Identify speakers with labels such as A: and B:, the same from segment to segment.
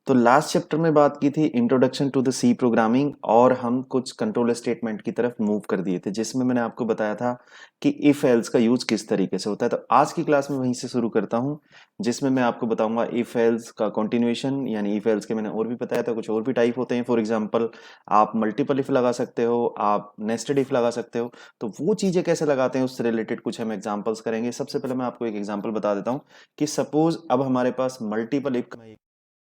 A: तो last chapter में बात की थी introduction to the C programming और हम कुछ कंट्रोल स्टेटमेंट की तरफ मूव कर दिए थे जिसमें मैंने आपको बताया था कि इफ एल्स का यूज किस तरीके से होता है। तो आज की क्लास में वहीं से शुरू करता हूं जिसमें मैं आपको बताऊंगा इफ एल्स का कंटिन्यूएशन। यानी इफ एल्स के मैंने और भी बताया था, कुछ और भी टाइप होते हैं। फॉर एग्जांपल आप मल्टीपल इफ लगा सकते हो, आप नेस्टेड इफ लगा सकते हो। तो वो चीजें कैसे लगाते हैं उससे रिलेटेड कुछ हम एग्जाम्पल्स करेंगे। सबसे पहले मैं आपको एक एग्जाम्पल बता देता हूँ कि सपोज अब हमारे पास मल्टीपल इफ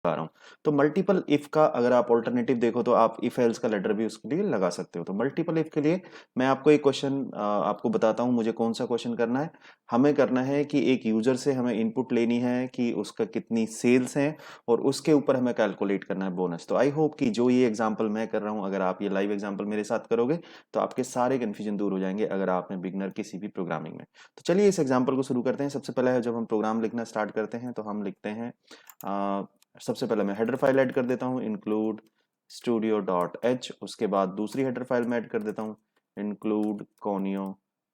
A: बता रहा हूँ। तो मल्टीपल इफ का अगर आप ऑल्टरनेटिव देखो तो आप इफ एल्स का लेटर भी उसके लिए लगा सकते हो। तो मल्टीपल इफ के लिए मैं आपको एक क्वेश्चन आपको बताता हूँ। मुझे कौन सा क्वेश्चन करना है? हमें करना है कि एक यूजर से हमें इनपुट लेनी है कि उसका कितनी सेल्स हैं और उसके ऊपर हमें कैलकुलेट करना है बोनस। तो आई होप कि जो ये एग्जाम्पल मैं कर रहा हूँ, अगर आप ये लाइव एग्जाम्पल मेरे साथ करोगे तो आपके सारे कंफ्यूजन दूर हो जाएंगे अगर आपने बिगनर किसी भी प्रोग्रामिंग में। तो चलिए इस एग्जाम्पल को शुरू करते हैं। सबसे पहले जब हम प्रोग्राम लिखना स्टार्ट करते हैं तो हम लिखते हैं सबसे पहले मैं हेडर फाइल ऐड कर देता हूँ include studio डॉट एच। उसके बाद दूसरी हेडर फाइल में ऐड कर देता हूँ include conio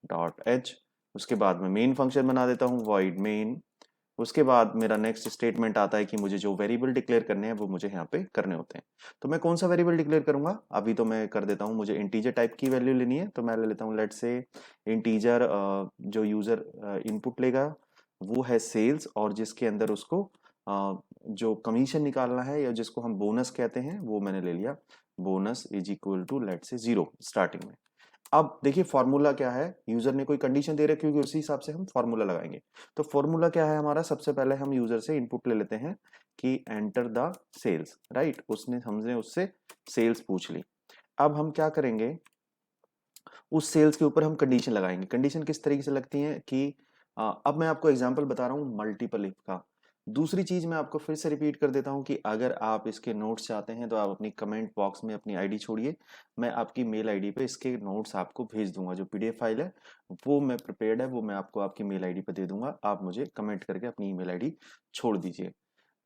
A: डॉट एच। उसके बाद मैं मेन फंक्शन बना देता हूँ void main। उसके बाद मेरा नेक्स्ट स्टेटमेंट आता है कि मुझे जो वेरिएबल डिक्लेयर करने हैं वो मुझे यहाँ पे करने होते हैं। तो मैं कौन सा वेरिएबल डिक्लेयर करूंगा? अभी तो मैं कर देता हूँ, मुझे इंटीजर टाइप की वैल्यू लेनी है तो मैं ले लेता हूँ लेट से इंटीजर। जो यूजर इनपुट लेगा वो है सेल्स और जिसके अंदर उसको जो कमीशन निकालना है या जिसको हम बोनस कहते हैं वो मैंने ले लिया। Bonus is equal to let say 0 starting में। अब देखिए फॉर्मूला क्या है, यूजर ने कोई कंडीशन दे रखी होगी उसी हिसाब से हम फॉर्मूला लगाएंगे। तो फॉर्मूला क्या है हमारा? सबसे पहले हम यूजर से इनपुट ले लेते हैं कि एंटर द सेल्स, राइट। उसने हमने उससे सेल्स पूछ ली। अब हम क्या करेंगे, उस सेल्स के ऊपर हम कंडीशन लगाएंगे। कंडीशन किस तरीके से लगती है कि अब मैं आपको एग्जांपल बता रहा हूँ मल्टीपल इफ का। दूसरी चीज मैं आपको फिर से रिपीट कर देता हूँ कि अगर आप इसके नोट्स चाहते हैं तो आप अपनी कमेंट बॉक्स में अपनी आईडी छोड़िए। मैं आपकी मेल आईडी पे इसके नोट्स आपको भेज दूंगा। जो पीडीएफ फाइल है वो मैं प्रिपेयर्ड है, वो मैं आपको आपकी मेल आईडी पे दे दूंगा। आप मुझे कमेंट करके अपनी ईमेल आईडी छोड़ दीजिए।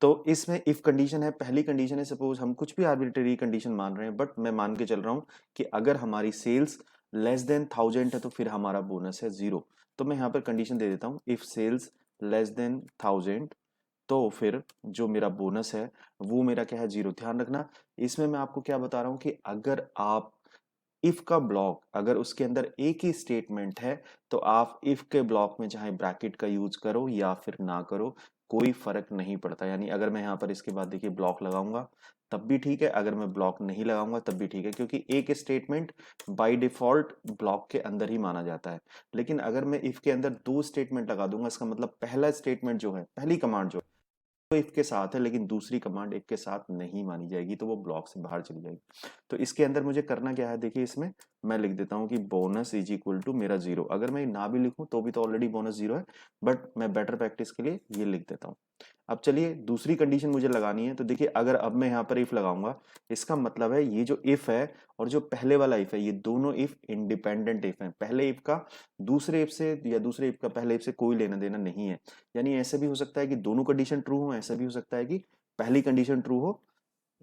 A: तो इसमें इफ कंडीशन है, पहली कंडीशन है, सपोज हम कुछ भी आर्बिट्रेरी कंडीशन मान रहे हैं बट मैं मान के चल रहा हूँ कि अगर हमारी सेल्स लेस देन 1000 है तो फिर हमारा बोनस है 0। तो मैं यहाँ पर कंडीशन दे देता हूँ इफ सेल्स लेस देन 1000, तो फिर जो मेरा बोनस है वो मेरा क्या है? 0। ध्यान रखना इसमें मैं आपको क्या बता रहा हूँ कि अगर आप इफ का ब्लॉक अगर उसके अंदर एक ही स्टेटमेंट है तो आप इफ के ब्लॉक में चाहे ब्रैकेट का यूज करो या फिर ना करो, कोई फर्क नहीं पड़ता। यानी अगर मैं यहाँ पर इसके बाद देखिए ब्लॉक लगाऊंगा तब भी ठीक है, अगर मैं ब्लॉक नहीं लगाऊंगा तब भी ठीक है, क्योंकि एक स्टेटमेंट बाय डिफॉल्ट ब्लॉक के अंदर ही माना जाता है। लेकिन अगर मैं इफ के अंदर दो स्टेटमेंट लगा दूंगा, इसका मतलब पहला स्टेटमेंट जो है, पहली कमांड जो तो इफ के साथ है लेकिन दूसरी कमांड इफ के साथ नहीं मानी जाएगी, तो वो ब्लॉक से बाहर चली जाएगी। तो इसके अंदर मुझे करना क्या है, देखिए इसमें मैं लिख देता हूँ कि बोनस इज इक्वल टू मेरा 0। अगर मैं ना भी लिखूं तो भी तो ऑलरेडी बोनस 0 है, बट मैं बेटर प्रैक्टिस के लिए ये लिख देता हूँ। अब चलिए दूसरी कंडीशन मुझे लगानी है। तो देखिए अगर अब मैं यहाँ पर इफ लगाऊंगा, इसका मतलब है ये जो इफ है और जो पहले वाला इफ है ये दोनों इफ इंडिपेंडेंट इफ है। पहले इफ का दूसरे इफ से या दूसरे इफ का पहले इफ से कोई लेना देना नहीं है। यानी ऐसे भी हो सकता है कि दोनों कंडीशन ट्रू हो, ऐसा भी हो सकता है कि पहली कंडीशन ट्रू हो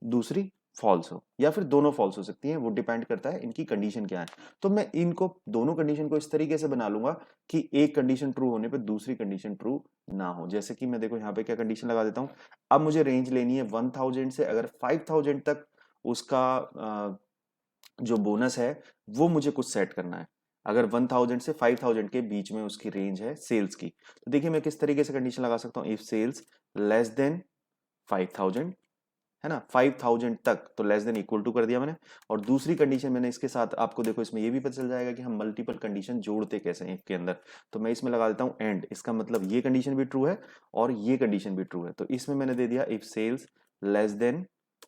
A: दूसरी फॉल्स हो, या फिर दोनों फॉल्स हो सकती हैं। वो डिपेंड करता है इनकी कंडीशन क्या है। तो मैं इनको दोनों कंडीशन को इस तरीके से बना लूंगा कि एक कंडीशन ट्रू होने पे दूसरी कंडीशन ट्रू ना हो। जैसे कि मैं देखो यहाँ पे क्या कंडीशन लगा देता हूँ। अब मुझे रेंज लेनी है 1000 से अगर 5000 तक उसका जो बोनस है वो मुझे कुछ सेट करना है। अगर 1000 से 5000 के बीच में उसकी रेंज है सेल्स की, तो देखिए मैं किस तरीके से कंडीशन लगा सकता हूँ। इफ सेल्स लेस देन 5000 है ना, 5000 तक, तो लेस देन इक्वल टू कर दिया मैंने। और दूसरी कंडीशन मैंने इसके साथ आपको देखो इसमें ये भी पता चल जाएगा कि हम मल्टीपल कंडीशन जोड़ते कैसे हैं इसके अंदर। तो मैं इसमें लगा देता हूँ एंड। इसका मतलब ये कंडीशन भी ट्रू है और ये कंडीशन भी ट्रू है। तो इसमें मैंने दे दिया if sales less than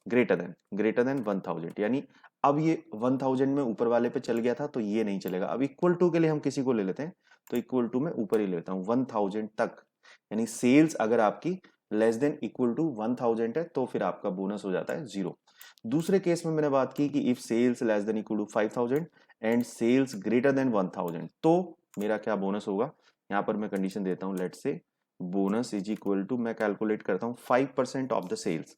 A: greater than 1000। यानी अब ये 1000 में ऊपर वाले पे चल गया था तो ये नहीं चलेगा। अब इक्वल टू के लिए हम किसी को ले लेते हैं, तो इक्वल टू में ऊपर ही लेता हूँ 1000 तक। यानी सेल्स अगर आपकी लेस देन इक्वल टू 1000 है तो फिर आपका बोनस हो जाता है 0। दूसरे केस में मैंने बात की कि if sales less than equal to 5000 and sales greater than 1000, तो मेरा क्या बोनस होगा? यहाँ पर मैं कंडीशन देता हूँ लेट से बोनस इज इक्वल टू, मैं कैलकुलेट करता हूँ 5% ऑफ द सेल्स।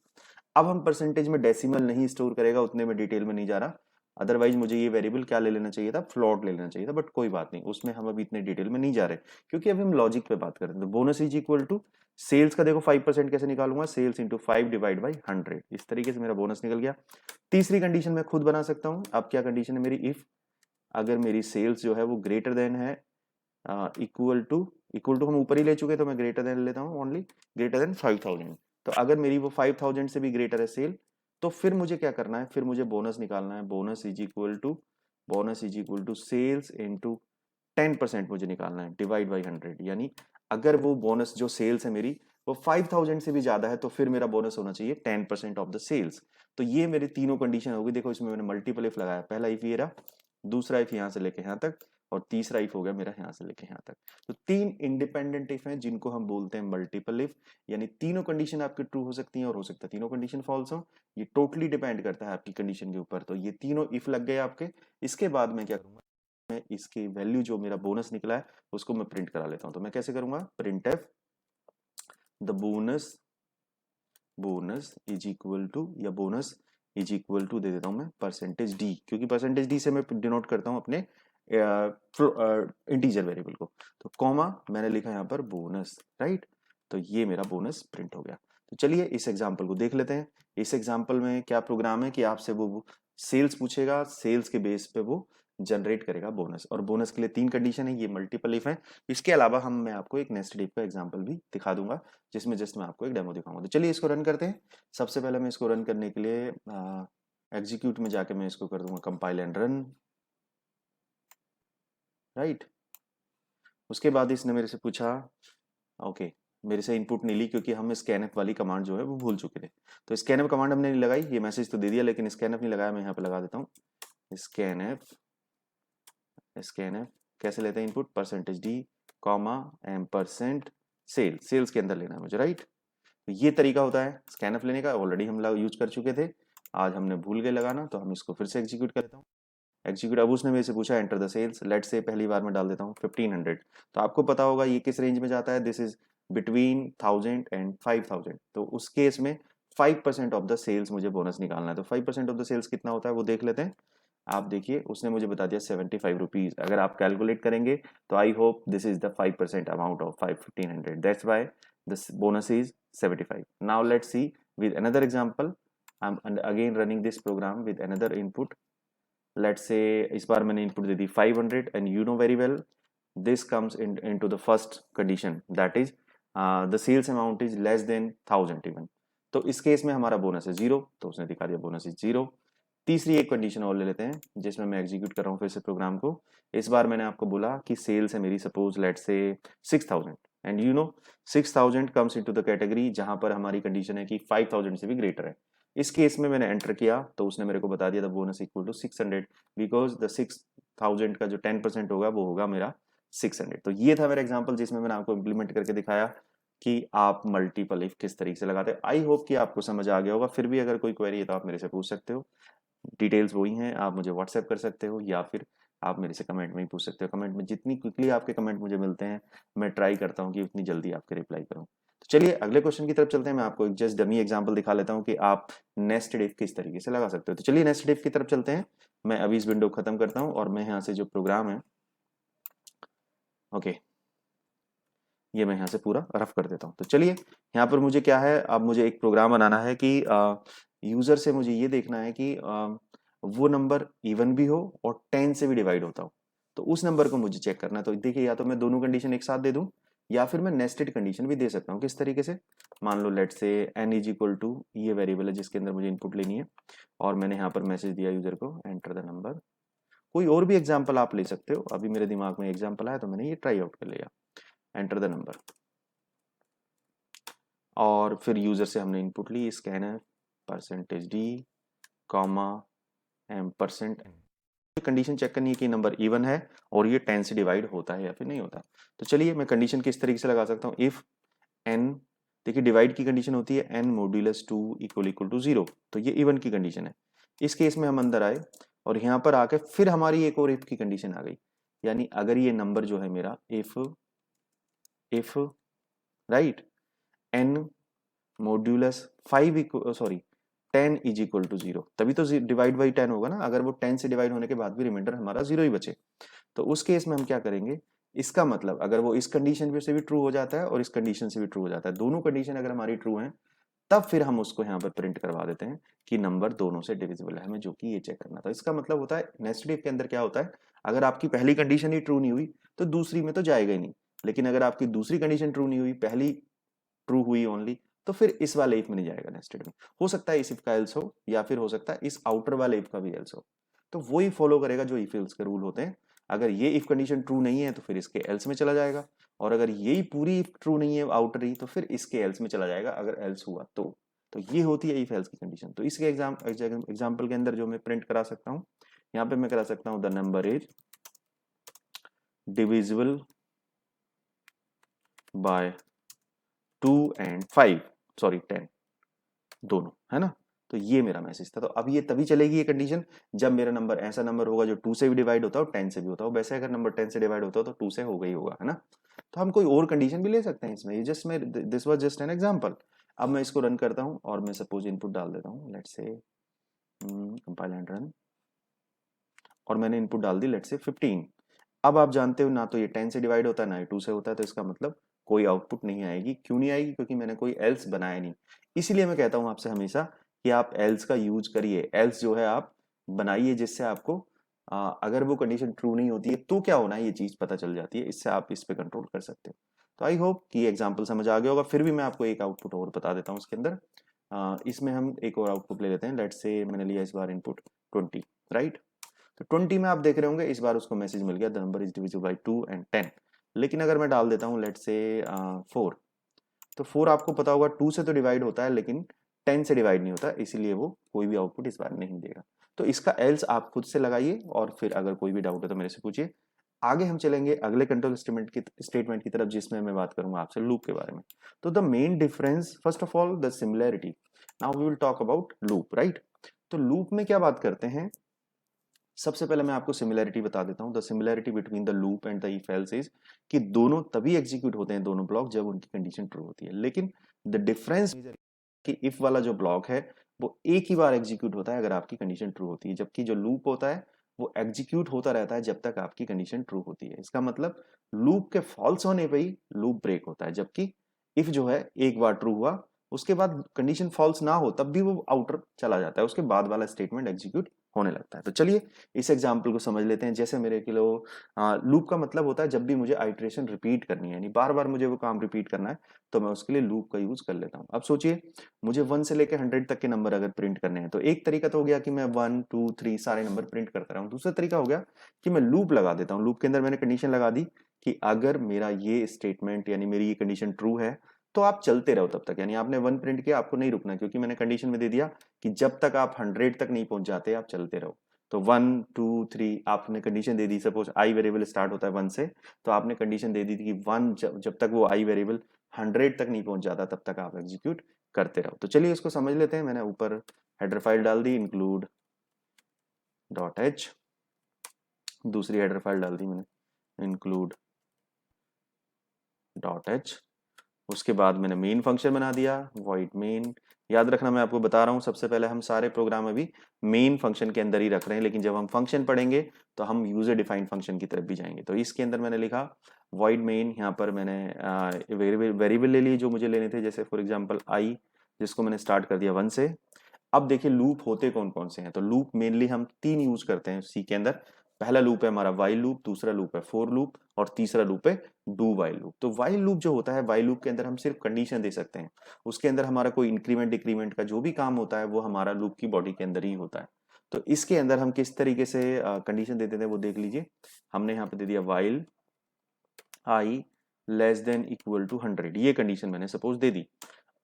A: अब हम परसेंटेज में डेसिमल नहीं स्टोर करेगा, उतने में डिटेल में नहीं जा रहा। अदरवाइज मुझे ये वेरिएबल क्या ले लेना चाहिए था, फ्लोट ले लेना चाहिए था, बट कोई बात नहीं, उसमें हम अभी इतने डिटेल में नहीं जा रहे क्योंकि अभी हम लॉजिक पे बात कर रहे हैं। तो bonus is equal to sales का देखो 5% कैसे निकालूंगा, सेल्स इंटू 5 डिवाइड बाई 100, इस तरीके से मेरा बोनस निकल गया। तीसरी कंडीशन मैं खुद बना सकता हूँ। अब क्या कंडीशन है मेरी, इफ अगर मेरी सेल्स जो है वो ग्रेटर देन है इक्वल टू हम ऊपर ही ले चुके, तो मैं ग्रेटर देन लेता हूँ, ओनली ग्रेटर देन 5000। तो अगर मेरी वो 5000 से भी ग्रेटर है सेल, तो फिर मुझे क्या करना है, फिर मुझे बोनस निकालना है। Bonus is equal to sales into 10% मुझे निकालना है डिवाइड बाई 100। यानी अगर वो बोनस जो सेल्स है मेरी वो 5000 से भी ज्यादा है, तो फिर मेरा बोनस होना चाहिए 10% ऑफ द सेल्स। तो ये मेरी तीनों कंडीशन होगी। देखो इसमें मैंने मल्टीपल इफ लगाया, पहला इफ ये रहा, दूसरा इफ यहाँ से लेके यहाँ तक, और तीसरा इफ हो गया मेरा यहाँ से लेके यहाँ तक। तो तीन इंडिपेंडेंट इफ हैं जिनको हम बोलते हैं मल्टीपल इफ। यानी तीनों कंडीशन आपकी ट्रू हो सकती हैं और हो सकता है तीनों कंडीशन फॉल्स हो। ये टोटली डिपेंड करता है आपकी कंडीशन के ऊपर। तो ये तीनों इफ लग गए आपके। इसके बाद मैं क्या करूंगा, मैं इसकी वैल्यू जो मेरा बोनस निकला है उसको मैं प्रिंट करा लेता हूं। तो मैं कैसे करूंगा, print F the bonus is equal to, या बोनस इज इक्वल टू दे देता हूं मैं परसेंटेज डी, क्योंकि परसेंटेज डी से मैं डिनोट करता हूं अपने इंटीजर वेरिएबल को। तो कॉमा मैंने लिखा यहाँ पर बोनस, राइट। तो ये मेरा बोनस प्रिंट हो गया। तो चलिए इस एग्जाम्पल को देख लेते हैं। इस एग्जाम्पल में क्या प्रोग्राम है कि आपसे वो सेल्स पूछेगा, सेल्स के बेस पे वो जनरेट करेगा बोनस, और बोनस के लिए तीन कंडीशन है, ये मल्टीपल इफ है। इसके अलावा मैं आपको एक नेस्टेड इफ का एग्जाम्पल भी दिखा दूंगा, जिसमें जस्ट मैं आपको एक डेमो दिखाऊंगा। तो चलिए इसको रन करते हैं। सबसे पहले मैं इसको रन करने के लिए एग्जीक्यूट में जाके मैं इसको कर दूंगा कंपाइल एंड रन, राइट। उसके बाद इसने मेरे से पूछा, ओके, मेरे से इनपुट नहीं ली क्योंकि हम स्कैनएफ वाली कमांड जो है वो भूल चुके थे। तो स्कैनएफ कमांड हमने नहीं लगाई, ये मैसेज तो दे दिया लेकिन स्कैनएफ नहीं लगाया। मैं यहाँ पे लगा देता हूँ स्कैनएफ कैसे लेते हैं इनपुट, परसेंटेज डी कॉमा एम% सेल्स के अंदर लेना है मुझे, राइट। तो ये तरीका होता है स्कैनएफ लेने का, ऑलरेडी हम यूज कर चुके थे, आज हमने भूल गए लगाना, तो हम इसको फिर से एग्जीक्यूट कर लेता हूँ। एग्जीक्यूट, अब उसने मेरे से पूछा एंटर द सेल्स, लेट से पहली बार मैं डाल देता हूँ 1500। तो आपको पता होगा ये किस रेंज में जाता है, दिस इज बिटवीन 1000 एंड 5000। तो उस केस में 5% ऑफ द सेल्स मुझे बोनस निकालना है। तो 5% ऑफ द सेल्स कितना होता है वो देख लेते हैं। आप देखिए उसने मुझे बता दिया 75 रुपीज। अगर आप कैलकुलेट करेंगे तो I hope this is the 5% amount of 1500, that's why the bonus is 75। Now let's see with another example, I am again running this program with another input. Let's say इस बार मैंने input दे दी 500 and you know very well this comes into the first condition, that is the sales amount is less than 1000 even। तो इस case में हमारा bonus है 0, तो उसने दिखा दिया बोनस इज 0। तीसरी एक कंडीशन और ले लेते हैं जिसमें मैं एग्जीक्यूट कर रहा हूँ फिर से प्रोग्राम को। इस बार मैंने आपको बोला कि सेल्स है मेरी सपोज लेट से 6000 and you no 6000 comes into the category जहां पर हमारी कंडीशन है कि 5000 से भी ग्रेटर है। इस केस में मैंने एंटर किया तो उसने मेरे को बता दिया था bonus equal to 600, because the 6000 का जो 10% होगा वो होगा मेरा 600। तो ये था मेरा एग्जांपल जिसमें मैंने आपको इम्प्लीमेंट करके दिखाया कि आप मल्टीपल इफ किस तरीके से लगाते हैं। आई होप कि आपको समझ आ गया होगा। फिर भी अगर कोई क्वेरी है तो आप मेरे से पूछ सकते हो, डिटेल्स वही हैं, आप मुझे व्हाट्सएप कर सकते हो या फिर आप मेरे से कमेंट में ही पूछ सकते हो। कमेंट में जितनी क्विकली आपके कमेंट मुझे मिलते हैं मैं ट्राई करता हूँ कि उतनी जल्दी आपके रिप्लाई करूँ। तो चलिए अगले क्वेश्चन की तरफ चलते हैं। मैं आपको एक जस्ट डमी एग्जांपल दिखा लेता हूँ कि आप नेस्टेड इफ किस तरीके से लगा सकते हो। तो चलिए नेस्टेड इफ की तरफ चलते हैं। मैं अभी इस विंडो खत्म करता हूँ और मैं यहाँ से जो प्रोग्राम है, ओके, ये मैं यहाँ से पूरा रफ कर देता हूँ। तो चलिए यहाँ पर मुझे क्या है, अब मुझे एक प्रोग्राम बनाना है कि यूजर से मुझे ये देखना है कि वो नंबर इवन भी हो और 10 से भी डिवाइड होता हो। तो उस नंबर को मुझे चेक करना है। तो देखिए या तो मैं दोनों कंडीशन एक साथ दे दूं या फिर मैं नेस्टेड कंडीशन भी दे सकता हूँ। किस तरीके से, मान लो लेट से n इज इक्वल टू, ये वेरिएबल है जिसके अंदर मुझे इनपुट लेनी है और मैंने यहाँ पर मैसेज दिया यूजर को एंटर द नंबर। कोई और भी एग्जाम्पल आप ले सकते हो, अभी मेरे दिमाग में एग्जाम्पल आया तो मैंने ये ट्राई आउट कर लिया। एंटर द नंबर और फिर यूजर से हमने इनपुट ली स्कैनर परसेंटेज डी कॉमा एम%। कंडीशन चेक करनी है कि नंबर इवन है और ये 10 से डिवाइड होता है या फिर नहीं होता। तो चलिए मैं कंडीशन किस तरीके से लगा सकता हूँ, इफ n, देखिए डिवाइड की कंडीशन होती है n modulus 2 equal equal to 0, तो ये इवन की कंडीशन है। इस केस में हम अंदर आए और यहाँ पर आके फिर हमारी एक और इफ की कंडीशन आ गई, यानी अगर ये नंबर जो है मेरा if right n modulus 5 sorry 10 is equal to 0, तभी तो डिवाइड बाई 10 होगा ना, अगर वो 10 से डिवाइड होने के बाद भी रिमाइंडर हमारा 0 ही बचे। तो उस केस में हम क्या करेंगे, इसका मतलब अगर वो इस कंडीशन पे से भी ट्रू हो जाता है और इस कंडीशन से भी ट्रू हो जाता है, दोनों कंडीशन अगर हमारी ट्रू हैं, तब फिर हम उसको यहाँ पर प्रिंट करवा देते हैं कि नंबर दोनों से डिविजिबल है, हमें जो कि ये चेक करना था। इसका मतलब होता है नेस्टेड इफ के अंदर क्या होता है, अगर आपकी पहली कंडीशन ही ट्रू नहीं हुई तो दूसरी में तो जाएगा ही नहीं, लेकिन अगर आपकी दूसरी कंडीशन ट्रू नहीं हुई, पहली ट्रू हुई ओनली, तो फिर इस वाले इफ में नहीं जाएगा नेस्टेड में। हो सकता है इस इफ का एल्स हो, या फिर हो सकता है इस आउटर वाले इफ का भी एल्स हो, तो वही फॉलो करेगा जो इफ एल्स के रूल होते हैं। अगर ये इफ कंडीशन ट्रू नहीं है तो फिर इसके एल्स में चला जाएगा, और अगर यही पूरी इफ ट्रू नहीं है आउटर ही, तो फिर इसके एल्स में चला जाएगा अगर एल्स हुआ तो ये होती है इफ एल्स की कंडीशन। तो इसके एग्जाम्पल के अंदर जो मैं प्रिंट करा सकता हूँ, यहाँ पे मैं करा सकता हूँ the number is divisible by 2 and 5, sorry 10, दोनों, है ना। तो ये मेरा मैसेज था। तो अब ये तभी चलेगी ये कंडीशन जब मेरा नंबर ऐसा नंबर होगा जो 2 से भी डिवाइड होता हो, 10 से भी होता हो। वैसे अगर नंबर 10 से डिवाइड होता हो तो 2 से हो गई होगा, है ना। तो हम कोई और कंडीशन भी ले सकते हैं इसमें, ये जस्ट मैं this was just an example. अब मैं इसको रन करता हूँ और मैं सपोज इनपुट डाल देता हूँ, let's say compile and run, और मैंने इनपुट डाल दी लेट्स से 15। अब आप जानते हो ना तो ये 10 से डिवाइड होता है ना ये 2 से होता है, तो इसका मतलब कोई आउटपुट नहीं आएगी। क्यों नहीं आएगी, क्योंकि मैंने कोई एल्स बनाया नहीं। इसीलिए मैं कहता हूं आपसे हमेशा कि आप एल्स का यूज करिए, एल्स जो है आप बनाइए, जिससे आपको अगर वो कंडीशन ट्रू नहीं होती है तो क्या होना है ये चीज पता चल जाती है, इससे आप इस पे कंट्रोल कर सकते हो। तो आई होप कि एग्जाम्पल समझ आ गया होगा। फिर भी मैं आपको एक आउटपुट और बता देता हूँ उसके अंदर। इसमें हम एक और आउटपुट ले लेते हैं, लेट्स से मैंने लिया इस बार इनपुट 20, राइट। तो 20 में आप देख रहे होंगे इस बार उसको मैसेज मिल गया the number is divisible by 2 and 10। लेकिन अगर मैं डाल देता हूँ लेट्स से 4, तो 4 आपको पता होगा 2 से तो डिवाइड होता है लेकिन 10 से डिवाइड नहीं होता, इसीलिए वो कोई भी आउटपुट इस बार नहीं देगा। तो इसका एल्स आप खुद से लगाइए, और फिर अगर कोई भी डाउट है तो मेरे से पूछिए। आगे हम चलेंगे अगले कंट्रोल स्टेटमेंट की तरफ, जिसमें मैं बात करूंगा आपसे लूप के बारे में। तो the main difference, first of all the similarity, now we will talk about loop, right. तो लूप में क्या बात करते हैं, सबसे पहले मैं आपको सिमिलैरिटी बता देता हूं। The similarity between the loop and the if else is कि दोनों तभी एग्जीक्यूट होते हैं, दोनों ब्लॉक, जब उनकी कंडीशन ट्रू होती है। लेकिन द डिफरेंस कि इफ वाला जो ब्लॉक है वो एक ही बार एग्जीक्यूट होता है अगर आपकी कंडीशन ट्रू होती है, जबकि जो लूप होता है वो एग्जीक्यूट होता रहता है जब तक आपकी कंडीशन ट्रू होती है। इसका मतलब लूप के फॉल्स होने पर ही लूप ब्रेक होता है, जबकि इफ जो है एक बार ट्रू हुआ उसके बाद कंडीशन फॉल्स ना हो तब भी वो आउटर चला जाता है, उसके बाद वाला स्टेटमेंट एग्जीक्यूट होने लगता है। तो चलिए इस एग्जाम्पल को समझ लेते हैं। जैसे मेरे के लो लूप का मतलब होता है जब भी मुझे आइट्रेशन रिपीट करनी है, यानी बार बार मुझे वो काम रिपीट करना है, तो मैं उसके लिए लूप का यूज कर लेता हूँ। अब सोचिए मुझे 1 से लेकर 100 तक के नंबर अगर प्रिंट करने हैं, तो एक तरीका तो हो गया कि मैं 1 2 3 सारे नंबर प्रिंट करता रहूं। दूसरा तरीका हो गया कि मैं लूप लगा देता हूँ। लूप के अंदर मैंने कंडीशन लगा दी कि अगर मेरा ये स्टेटमेंट यानी मेरी ये कंडीशन ट्रू है तो आप चलते रहो तब तक, यानी आपने 1 प्रिंट किया, आपको नहीं रुकना, क्योंकि मैंने कंडीशन में दे दिया कि जब तक आप 100 तक नहीं पहुंच जाते आप चलते रहो। तो 1 2 3 आपने कंडीशन दे दी, सपोज आई वेरिएबल स्टार्ट होता है 1 से, तो आपने कंडीशन दे दी थी कि 1 जब तक वो आई वेरिएबल 100 तक नहीं पहुंच जाता तब तक आप एग्जीक्यूट करते रहो। तो चलिए इसको समझ लेते हैं। मैंने ऊपर हेडर फाइल डाल दी include डॉट एच, दूसरी हेडर फाइल डाल दी मैंने include डॉट एच। उसके बाद मैंने मेन फंक्शन बना दिया void main। याद रखना मैं आपको बता रहा हूं, सबसे पहले हम सारे प्रोग्राम अभी मेन फंक्शन के अंदर ही रख रहे हैं, लेकिन जब हम फंक्शन पढ़ेंगे तो हम यूजर डिफाइंड फंक्शन की तरफ भी जाएंगे। तो इसके अंदर मैंने लिखा void main, यहाँ पर मैंने वेरिएबल ले लिए जो मुझे लेने थे, जैसे फॉर एग्जाम्पल आई, जिसको मैंने स्टार्ट कर दिया 1 से। अब देखिए लूप होते कौन कौन से हैं। तो लूप मेनली हम 3 यूज करते हैं सी के अंदर। पहला लूप है हमारा वाइल लूप, दूसरा लूप है फोर लूप, और तीसरा लूप है डू वाइल लूप। तो वाइल लूप जो होता है, वाइल लूप के अंदर हम सिर्फ कंडीशन दे सकते हैं, उसके अंदर हमारा कोई इंक्रीमेंट डिक्रीमेंट का जो भी काम होता है वो हमारा लूप की बॉडी के अंदर ही होता है। तो इसके अंदर हम किस तरीके से कंडीशन देते थे वो देख लीजिए। हमने यहाँ पे दे दिया while I less than equal to 100, ये कंडीशन मैंने सपोज दे दी।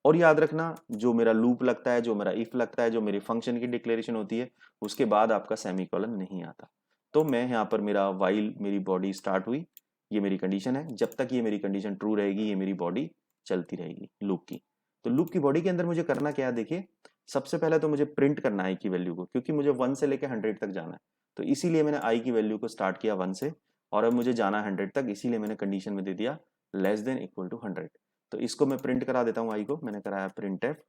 A: और याद रखना जो मेरा लूप लगता है, जो मेरा इफ लगता है, जो मेरी फंक्शन की डिक्लेरेशन होती है, उसके बाद आपका सेमीकोलन नहीं आता। तो मैं यहाँ पर मेरा वाइल मेरी बॉडी स्टार्ट हुई, ये मेरी कंडीशन है, जब तक ये मेरी कंडीशन ट्रू रहेगी ये मेरी बॉडी चलती रहेगी लूप की। तो लूप की बॉडी के अंदर मुझे करना क्या है, देखिए सबसे पहले तो मुझे प्रिंट करना आई की वैल्यू को, क्योंकि मुझे 1 से लेकर 100 तक जाना है। तो इसीलिए मैंने आई की वैल्यू को स्टार्ट किया 1 से, और अब मुझे जाना है 100 तक, इसीलिए मैंने कंडीशन में दे दिया लेस देन इक्वल टू 100। तो इसको मैं प्रिंट करा देता हूँ, आई को मैंने कराया प्रिंट एफ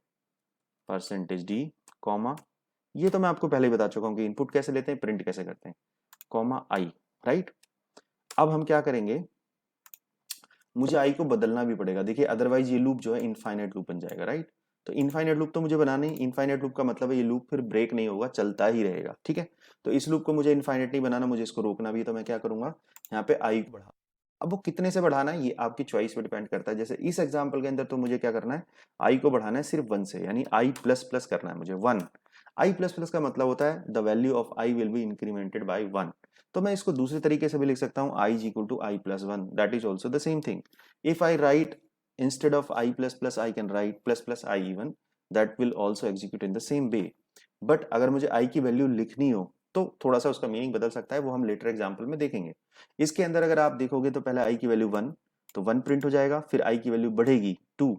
A: %d कॉमा, ये तो मैं आपको पहले ही बता चुका हूँ कि इनपुट कैसे लेते हैं, प्रिंट कैसे करते हैं, कॉमा आई, राइट। अब हम क्या करेंगे, मुझे आई को बदलना भी पड़ेगा, देखिए अदरवाइज ये लूप जो है इनफाइनाइट लूप बन जाएगा, राइट। तो इनफाइनाइट लूप तो मुझे बनाना ही, इनफाइनाइट लूप का मतलब है ये लूप फिर ब्रेक नहीं होगा, चलता ही रहेगा, ठीक है। तो इस लूप को मुझे इनफाइनाइट नहीं बनाना, मुझे इसको रोकना भी है, तो मैं क्या करूंगा, यहाँ पे आई को बढ़ा। अब वो कितने से बढ़ाना है ये आपकी चॉइस पे डिपेंड करता है, जैसे इस एग्जांपल के अंदर तो मुझे क्या करना है, आई को बढ़ाना है सिर्फ 1 से, यानी आई प्लस प्लस करना है मुझे 1। आई प्लस प्लस का मतलब होता है the value of I will be incremented by 1। तो मैं इसको दूसरे तरीके से भी लिख सकता हूँ, I is equal to I plus 1, that is also the same thing. If I write instead of I plus plus I can write plus plus I even, that will also execute in the same way। But अगर मुझे I की value लिखनी हो तो थोड़ा सा उसका meaning बदल सकता है, वो हम लेटर एग्जाम्पल में देखेंगे। इसके अंदर अगर आप देखोगे तो पहले I की वैल्यू 1, तो 1 प्रिंट हो जाएगा, फिर I की वैल्यू बढ़ेगी 2,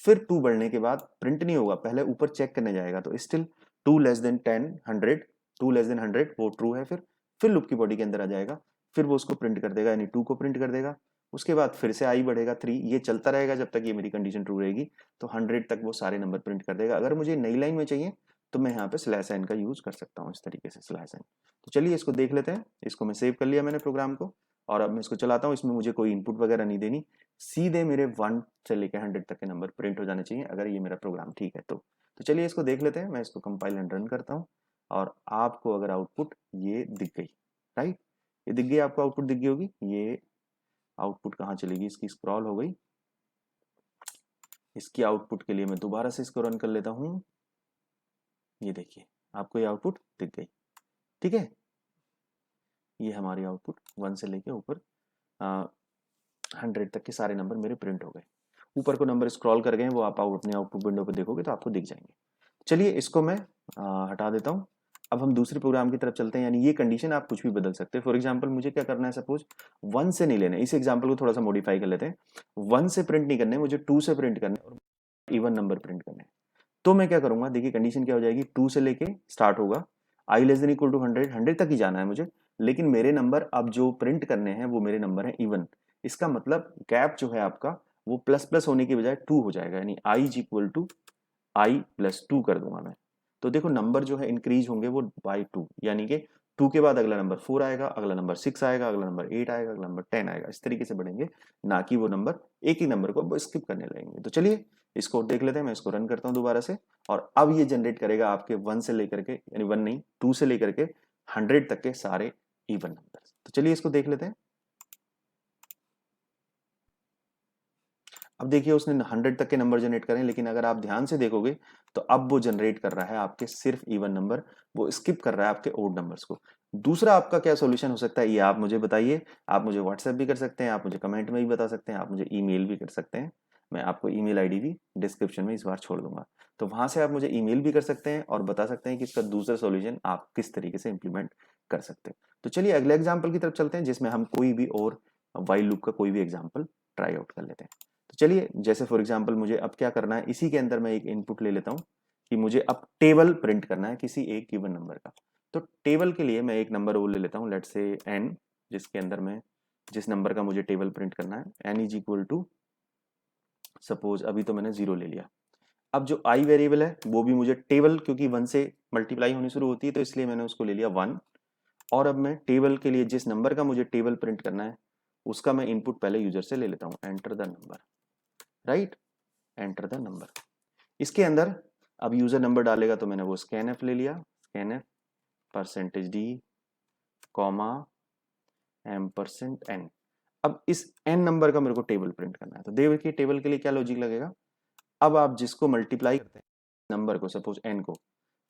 A: फिर 2 बढ़ने के बाद प्रिंट नहीं होगा, पहले ऊपर चेक करने जाएगा, तो still 2 less than 10 100, 2 less than 100 वो ट्रू है, फिर लूप की बॉडी के अंदर आ जाएगा, फिर वो उसको प्रिंट कर देगा, यानी 2 को प्रिंट कर देगा। उसके बाद फिर से आई बढ़ेगा 3, ये चलता रहेगा जब तक ये मेरी कंडीशन ट्रू रहेगी, तो 100 तक वो सारे नंबर प्रिंट कर देगा। अगर मुझे नई लाइन में चाहिए तो मैं यहाँ पे स्लैश एन का यूज कर सकता हूँ, इस तरीके से स्लैश एन। तो चलिए इसको देख लेते हैं, इसको मैं सेव कर लिया मैंने प्रोग्राम को, और अब मैं इसको चलाता हूँ। इसमें मुझे कोई इनपुट वगैरह नहीं देनी, सीधे मेरे 1 से लेकर 100 तक के नंबर प्रिंट हो जाने चाहिए, अगर ये मेरा प्रोग्राम ठीक है तो चलिए इसको देख लेते हैं। मैं इसको कंपाइल एंड रन करता हूँ, और आपको अगर आउटपुट ये दिख गई, राइट, ये दिख गई, आपको आउटपुट दिख गई होगी। ये आउटपुट कहाँ चलेगी, इसकी स्क्रॉल हो गई, इसकी आउटपुट के लिए मैं दोबारा से इसको रन कर लेता हूँ। ये देखिए आपको ये आउटपुट दिख गई, ठीक है। ये हमारी आउटपुट 1 से लेके ऊपर 100 तक के सारे नंबर मेरे प्रिंट हो गए। ऊपर को नंबर स्क्रॉल कर गए, वो आप अपने आउटपुट विंडो पे देखोगे तो आपको दिख जाएंगे। चलिए इसको मैं हटा देता हूँ। अब हम दूसरे प्रोग्राम की तरफ चलते हैं, यानी ये कंडीशन आप कुछ भी बदल सकते हैं। फॉर एग्जांपल मुझे क्या करना है, सपोज 1 से नहीं लेने, इस एग्जांपल को थोड़ा सा मॉडिफाई कर लेते हैं। 1 से प्रिंट नहीं करने, मुझे 2 से प्रिंट करना है और इवन नंबर प्रिंट करने हैं। तो मैं क्या करूंगा, देखिए कंडीशन क्या हो जाएगी, 2 से लेके स्टार्ट होगा, आई लेस देन इक्वल टू 100, 100 तक ही जाना है मुझे, लेकिन मेरे नंबर अब जो प्रिंट करने हैं वो मेरे नंबर हैं इवन। इसका मतलब गैप जो है आपका वो प्लस प्लस होने की बजाय 2 हो जाएगा, यानी I is equal to I plus 2 कर दूंगा मैं। तो देखो नंबर जो है इंक्रीज होंगे वो बाई 2, यानी कि 2 के बाद अगला नंबर 4 आएगा, अगला नंबर 6 आएगा, अगला नंबर 8 आएगा, अगला नंबर 10 आएगा, इस तरीके से बढ़ेंगे, ना कि वो नंबर एक ही नंबर को स्किप करने लगेंगे। तो चलिए इसको देख लेते हैं, मैं इसको रन करता हूँ दोबारा से, और अब ये जनरेट करेगा आपके 1 से लेकर के, यानी 1 नहीं 2 से लेकर के 100 तक के सारे इवन नंबर। तो चलिए इसको देख लेते हैं। अब देखिए उसने 100 तक के नंबर जनरेट करें, लेकिन अगर आप ध्यान से देखोगे तो अब वो जनरेट कर रहा है आपके सिर्फ इवन नंबर, वो स्किप कर रहा है आपके ओड नंबर्स को। दूसरा आपका क्या सॉल्यूशन हो सकता है, ये आप मुझे बताइए। आप मुझे व्हाट्सएप भी कर सकते हैं, आप मुझे कमेंट में भी बता सकते हैं, आप मुझे ईमेल भी कर सकते हैं। मैं आपको ईमेल आईडी भी डिस्क्रिप्शन में इस बार छोड़ दूंगा, तो वहां से आप मुझे ईमेल भी कर सकते हैं और बता सकते हैं कि इसका दूसरा सॉल्यूशन आप किस तरीके से इंप्लीमेंट कर सकते हैं। तो चलिए अगले एग्जाम्पल की तरफ चलते हैं, जिसमें हम कोई भी और वाइल लूप का कोई भी एग्जाम्पल ट्राई आउट कर लेते हैं। तो चलिए जैसे फॉर एग्जांपल मुझे अब क्या करना है, इसी के अंदर मैं एक इनपुट ले लेता हूं कि मुझे अब टेबल प्रिंट करना है किसी एक गिवन नंबर का। तो टेबल के लिए मैं एक नंबर वो ले लेता हूं, लेट्स से n, जिसके अंदर मैं जिस नंबर का मुझे टेबल प्रिंट करना है, n is equal to, suppose अभी तो मैंने 0 ले लिया। अब जो i वेरिएबल है वो भी मुझे टेबल, क्योंकि 1 से मल्टीप्लाई होनी शुरू होती है तो इसलिए मैंने उसको ले लिया 1। और अब मैं टेबल के लिए जिस नंबर का मुझे टेबल प्रिंट करना है उसका मैं इनपुट पहले यूजर से ले लेता हूँ, enter the number, right, enter the number. इसके अंदर अब यूजर नंबर डालेगा, तो मैंने वो स्कैन एफ ले लिया, scan F percentage D comma %n। अब इस n नंबर का मेरे को टेबल प्रिंट करना है, तो देखिए टेबल के लिए क्या लॉजिक लगेगा। अब आप जिसको मल्टीप्लाई करते हैं नंबर को, सपोज n को,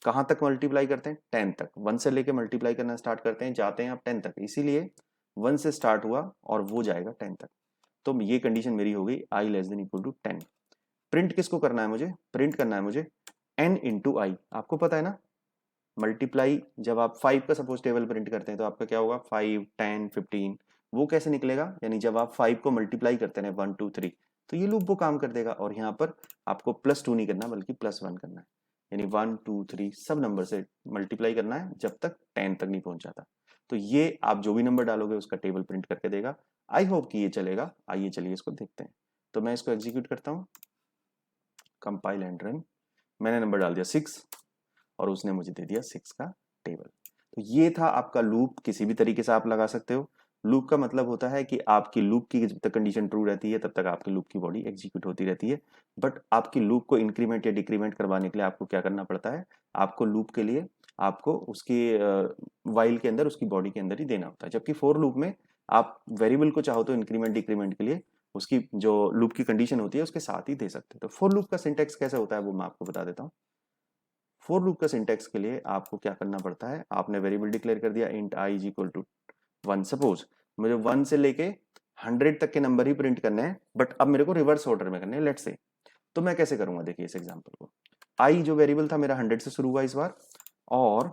A: कहाँ तक मल्टीप्लाई करते हैं, 10 तक, 1 से लेके मल्टीप्लाई करना स्टार्ट करते हैं, जाते हैं आप 10 तक, इसीलिए 1 से स्टार्ट हुआ और वो जाएगा 10 तक। तो ये कंडीशन मेरी हो गई I less than equal to 10। Print किसको करना है मुझे, प्रिंट करना है मुझे n इंटू आई। आपको पता है ना, मल्टीप्लाई जब आप 5 का सपोज टेबल प्रिंट करते हैं तो आपका क्या होगा, 5 10 15, वो कैसे निकलेगा, यानी जब आप 5 को मल्टीप्लाई करते हैं 1 2 3, तो ये लूप वो काम कर देगा। और यहाँ पर आपको +2 नहीं करना बल्कि +1 करना है, यानी 1 2 3 सब नंबर से मल्टीप्लाई करना है जब तक 10 तक नहीं पहुंच जाता। तो ये आप जो भी नंबर डालोगे उसका टेबल प्रिंट करके देगा। आई होप कि ये चलेगा। आइए चलिए इसको देखते हैं। तो मैं इसको एग्जीक्यूट करता हूँ, कंपाइल एंड रन। मैंने नंबर डाल दिया 6, और उसने मुझे दे दिया 6 का टेबल। तो ये था आपका लूप। किसी भी तरीके से आप लगा सकते हो। लूप का मतलब होता है कि आपकी लूप की जब तक कंडीशन ट्रू रहती है तब तक आपकी लूप की बॉडी एग्जीक्यूट होती रहती है। बट आपकी लूप को इंक्रीमेंट या डिक्रीमेंट करवाने के लिए आपको क्या करना पड़ता है, आपको लूप के लिए आपको उसकी वाइल के अंदर उसकी बॉडी के अंदर ही देना होता है। जबकि फोर लूप में आप वेरिएबल को चाहो तो इंक्रीमेंट डिक्रीमेंट के लिए उसकी जो लूप की कंडीशन होती है उसके साथ ही दे सकते हो। तो फोर लूप का सिंटेक्स कैसे होता है वो मैं आपको बता देता हूँ। फोर लूप का सिंटेक्स के लिए आपको क्या करना पड़ता है, आपने वेरिएबल डिक्लेयर कर दिया int I is equal to 1। Suppose मुझे 1 से लेके 100 तक के नंबर ही प्रिंट करने हैं, बट अब मेरे को रिवर्स ऑर्डर में करने हैं लेट्स से। तो मैं कैसे करूंगा, देखिए इस एग्जांपल को। आई जो वेरिएबल था मेरा 100 से शुरू हुआ इस बार। और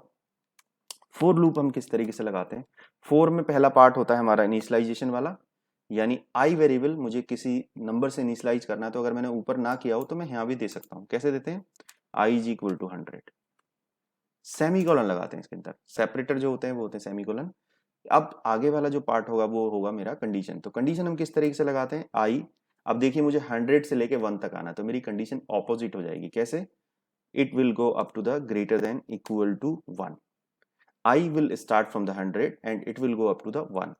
A: फोर लूप हम किस तरीके से लगाते हैं, फोर में पहला पार्ट होता है हमारा इनिशियलाइजेशन वाला, यानी आई वेरिएबल मुझे किसी नंबर से इनिशियलाइज करना है, तो अगर मैंने ऊपर ना किया हो तो मैं यहां भी दे सकता हूं। कैसे देते हैं, आई इज इक्वल टू 100, सेमीकोलन लगाते हैं इसके अंदर। सेपरेटर जो होते हैं वो होते हैं सेमीकोलन। अब आगे वाला जो पार्ट होगा वो होगा मेरा कंडीशन। तो कंडीशन हम किस तरीके से लगाते हैं, आई, अब देखिए मुझे 100 से लेके 1 तक आना, तो मेरी कंडीशन ऑपोजिट हो जाएगी। कैसे, it will go up to the greater than equal to 1। I will start from the 100 and it will go up to the 1।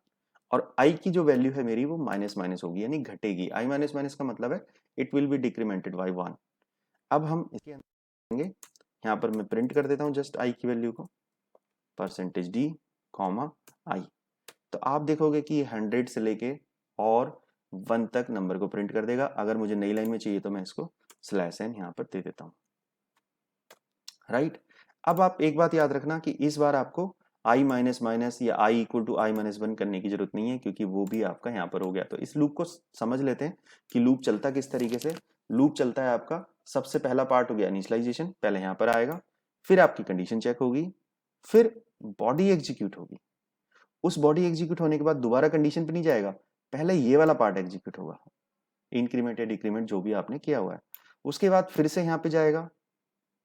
A: और आई की जो वैल्यू है मेरी वो माइनस माइनस होगी, यानी घटेगी। आई माइनस माइनस का मतलब है it will be decremented by 1। अब हम इसके अंदर यहाँ पर मैं प्रिंट कर देता हूँ जस्ट आई की वैल्यू को, परसेंटेज डी कॉमा आई। तो आप देखोगे कि 100 से लेके और 1 तक नंबर को प्रिंट कर देगा। अगर मुझे नई लाइन में चाहिए तो मैं इसको स्लैश एन यहाँ पर दे देता हूँ, राइट। अब आप एक बात याद रखना कि इस बार आपको आई माइनस माइनस या I equal to I minus 1 करने की जरूरत नहीं है, क्योंकि वो भी आपका यहाँ पर हो गया। तो इस लूप को समझ लेते हैं कि लूप चलता किस तरीके से। लूप चलता है आपका, सबसे पहला पार्ट हो गया इनिशियलाइजेशन, पहले यहाँ पर आएगा, फिर आपकी कंडीशन चेक होगी, फिर बॉडी एग्जीक्यूट होगी। उस बॉडी एग्जीक्यूट होने के बाद दोबारा कंडीशन पे नहीं जाएगा, पहले ये वाला पार्ट एग्जीक्यूट होगा, इंक्रीमेंट या डिक्रीमेंट जो भी आपने किया हुआ है। उसके बाद फिर से यहाँ पे जाएगा,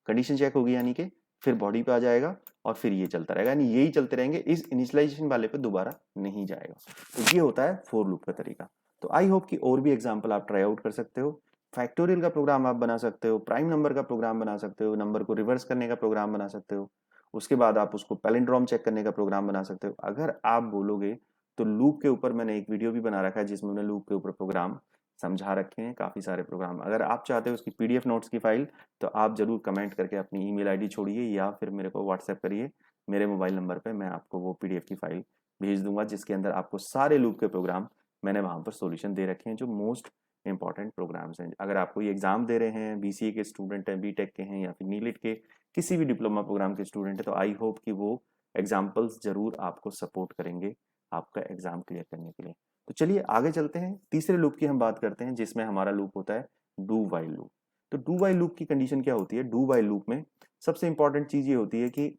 A: कंडीशन चेक होगी यानी कि, फिर बॉडी पे आ जाएगा और फिर ये चलता रहेगा, यानी यही चलते रहेंगे, इस इनिशियलाइजेशन वाले पे दोबारा नहीं जाएगा। तो ये होता है फोर लूप का तरीका। तो आई होप कि और भी एग्जाम्पल आप ट्राई आउट कर सकते हो। फैक्टोरियल का प्रोग्राम आप बना सकते हो, प्राइम नंबर का प्रोग्राम बना सकते हो, नंबर को रिवर्स करने का प्रोग्राम बना सकते हो, उसके बाद आप उसको पैलिंड्रोम चेक करने का प्रोग्राम बना सकते हो। अगर आप बोलोगे तो लूप के ऊपर मैंने एक वीडियो भी बना रखा है जिसमें मैंने लूप के ऊपर प्रोग्राम समझा रखे हैं, काफी सारे प्रोग्राम। अगर आप चाहते हो उसकी पीडीएफ नोट्स की फाइल, तो आप जरूर कमेंट करके अपनी ईमेल आईडी छोड़िए या फिर मेरे को व्हाट्सएप करिए मेरे मोबाइल नंबर पे, मैं आपको वो पीडीएफ की फाइल भेज दूंगा जिसके अंदर आपको सारे लूप के प्रोग्राम मैंने वहां पर सॉल्यूशन दे रखे हैं जो मोस्ट इंपॉर्टेंट प्रोग्राम्स हैं। अगर आप कोई एग्जाम दे रहे हैं, बीसीए के स्टूडेंट हैं, बीटेक के हैं या फिर नीलिट के किसी भी डिप्लोमा प्रोग्राम के स्टूडेंट है, तो आई होप कि वो एग्जाम्पल्स जरूर आपको सपोर्ट करेंगे आपका एग्जाम क्लियर करने के लिए। तो चलिए आगे चलते हैं, तीसरे लूप की हम बात करते हैं जिसमें हमारा लूप होता है डू वाइल लूप। तो डू वाइल लूप की कंडीशन क्या होती है, डू वाइल लूप में सबसे इंपॉर्टेंट चीज ये होती है कि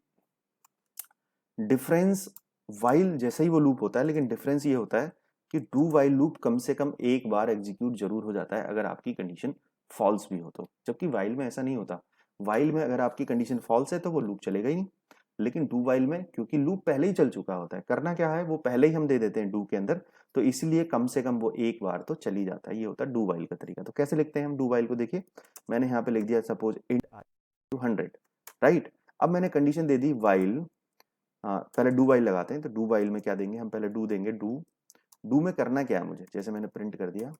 A: डिफरेंस, वाइल जैसा ही वो लूप होता है लेकिन डिफरेंस ये होता है कि डू वाइल लूप कम से कम एक बार एग्जीक्यूट जरूर हो जाता है अगर आपकी कंडीशन फॉल्स भी हो तो, जबकि वाइल में ऐसा नहीं होता। वाइल में अगर आपकी कंडीशन फॉल्स है तो वो लूप चलेगा ही नहीं, लेकिन डू वाइल में क्योंकि लूप पहले ही चल चुका होता है, करना क्या है वो पहले ही हम दे देते हैं डू के अंदर, तो इसलिए कम से कम वो एक बार तो चली जाता है। ये होता है डू वाइल का तरीका। तो कैसे लिखते हैं हम डू वाइल को, देखिए मैंने यहाँ पे लिख दिया suppose int I to 100, right. अब मैंने कंडीशन दे दी वाइल, पहले डू वाइल लगाते हैं। तो डू वाइल में क्या देंगे हम, पहले डू देंगे। डू डू में करना क्या है मुझे, जैसे मैंने प्रिंट कर दिया,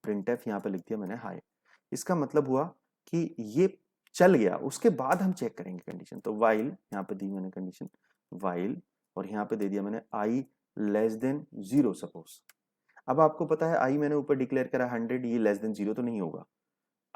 A: प्रिंट एफ यहाँ पे लिख दिया मैंने हाई, इसका मतलब हुआ कि ये चल गया, उसके बाद हम चेक करेंगे कंडीशन। तो वाइल यहाँ पे दी मैंने कंडीशन वाइल, और यहाँ पे दे दिया मैंने आई लेस देन 0 सपोज। अब आपको पता है आई मैंने ऊपर डिक्लेयर करा 100, ये लेस देन 0 तो नहीं होगा।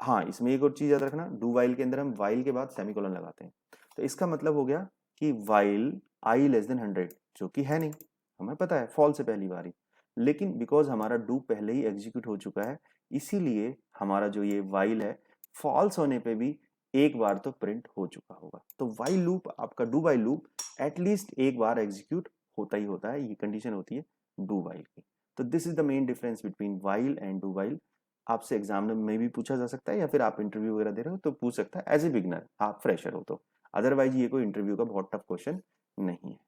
A: हाँ, इसमें एक और चीज याद रखना, डू वाइल के अंदर हम वाइल के बाद सेमीकोलन लगाते हैं। तो इसका मतलब हो गया कि वाइल आई लेस देन 100, जो कि है नहीं, हमें पता है फॉल्स है पहली बारी, लेकिन बिकॉज हमारा डू पहले ही एग्जीक्यूट हो चुका है इसीलिए हमारा जो ये वाइल है फॉल्स होने पे भी एक बार तो प्रिंट हो चुका होगा। तो वाइल लूप, आपका डू वाइल लूप एटलीस्ट एक बार एग्जीक्यूट होता ही होता है, ये कंडीशन होती है डू वाइल की। तो this is the main difference between while and do while. आपसे एग्जाम में भी पूछा जा सकता है या फिर आप इंटरव्यू वगैरह दे रहे हो तो पूछ सकता है एज ए बिगनर, आप फ्रेशर हो तो, अदरवाइज ये कोई इंटरव्यू का बहुत टफ क्वेश्चन नहीं है।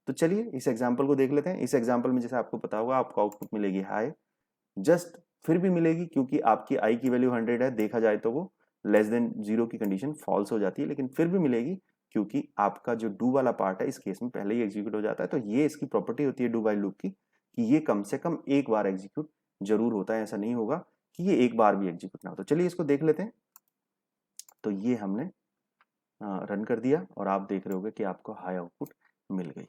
A: तो चलिए इस एग्जाम्पल को देख लेते हैं। इस एग्जाम्पल में जैसे आपको पता होगा आपको आउटपुट मिलेगी हाई, जस्ट फिर भी मिलेगी क्योंकि आपकी आई की वैल्यू 100 है देखा जाए तो वो, लेस देन 0 की कंडीशन फॉल्स हो जाती है, लेकिन फिर भी मिलेगी क्योंकि आपका जो डू वाला पार्ट है इस केस में पहले ही एग्जीक्यूट हो जाता है। तो ये इसकी प्रॉपर्टी होती है डू वाइल लूप की कि ये कम से कम एक बार एग्जीक्यूट जरूर होता है, ऐसा नहीं होगा कि ये एक बार भी एग्जीक्यूट ना हो। तो चलिए इसको देख लेते हैं। तो ये हमने रन कर दिया और आप देख रहे होगे कि आपको हाई आउटपुट मिल गई।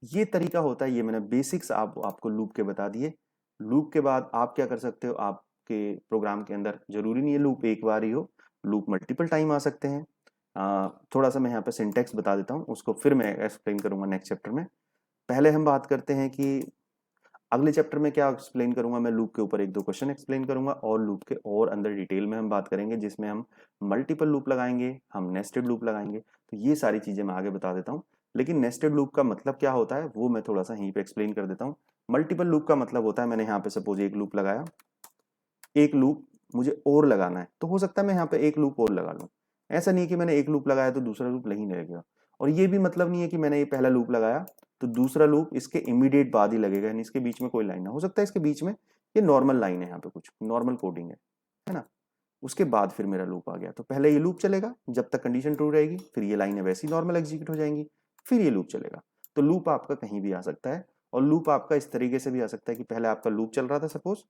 A: ये तरीका होता है, ये मैंने बेसिक्स आपको लूप के बता दिए। लूप के बाद आप क्या कर सकते हो, आपके प्रोग्राम के अंदर जरूरी नहीं है लूप एक बार ही हो, लूप मल्टीपल टाइम आ सकते हैं। थोड़ा सा मैं यहाँ पे सिंटेक्स बता देता हूँ, उसको फिर मैं एक्सप्लेन करूंगा नेक्स्ट चैप्टर में। पहले हम बात करते हैं कि अगले चैप्टर में क्या एक्सप्लेन करूंगा, मैं लूप के ऊपर एक दो क्वेश्चन एक्सप्लेन करूंगा और लूप के और अंदर डिटेल में हम बात करेंगे, जिसमें हम मल्टीपल लूप लगाएंगे, हम नेस्टेड लूप लगाएंगे। तो ये सारी चीजें मैं आगे बता देता हूँ। लेकिन नेस्टेड लूप का मतलब क्या होता है वो मैं थोड़ा सा यहीं पे एक्सप्लेन कर देता हूँ। मल्टीपल लूप का मतलब होता है, मैंने यहाँ पे सपोज एक लूप लगाया, एक लूप मुझे और लगाना है, तो हो सकता है मैं यहाँ पे एक लूप और लगा लूँ। ऐसा नहीं कि मैंने एक लूप लगाया तो दूसरा लूप नहीं लगेगा। और ये भी मतलब नहीं है कि मैंने ये पहला लूप लगाया तो दूसरा लूप इसके इमीडिएट बाद ही लगेगा, यानी इसके बीच में कोई लाइन ना हो सकता है, इसके बीच में ये नॉर्मल लाइन है, यहाँ पे कुछ नॉर्मल कोडिंग है ना। उसके बाद फिर मेरा लूप आ गया, तो पहले ये लूप चलेगा जब तक कंडीशन ट्रू रहेगी, फिर ये लाइनें वैसी नॉर्मल एग्जीक्यूट हो जाएंगी, फिर ये लूप चलेगा। तो लूप आपका कहीं भी आ सकता है, और लूप आपका इस तरीके से भी आ सकता है कि पहले आपका लूप चल रहा था सपोज,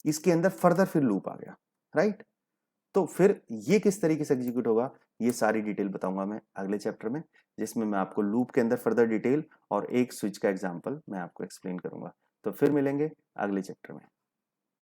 A: इसके अंदर फर्दर फिर लूप आ गया, राइट। तो फिर ये किस तरीके से एग्जीक्यूट होगा, ये सारी डिटेल बताऊंगा मैं अगले चैप्टर में, जिसमें मैं आपको लूप के अंदर फर्दर डिटेल और एक स्विच का एग्जांपल मैं आपको एक्सप्लेन करूंगा। तो फिर मिलेंगे अगले चैप्टर में।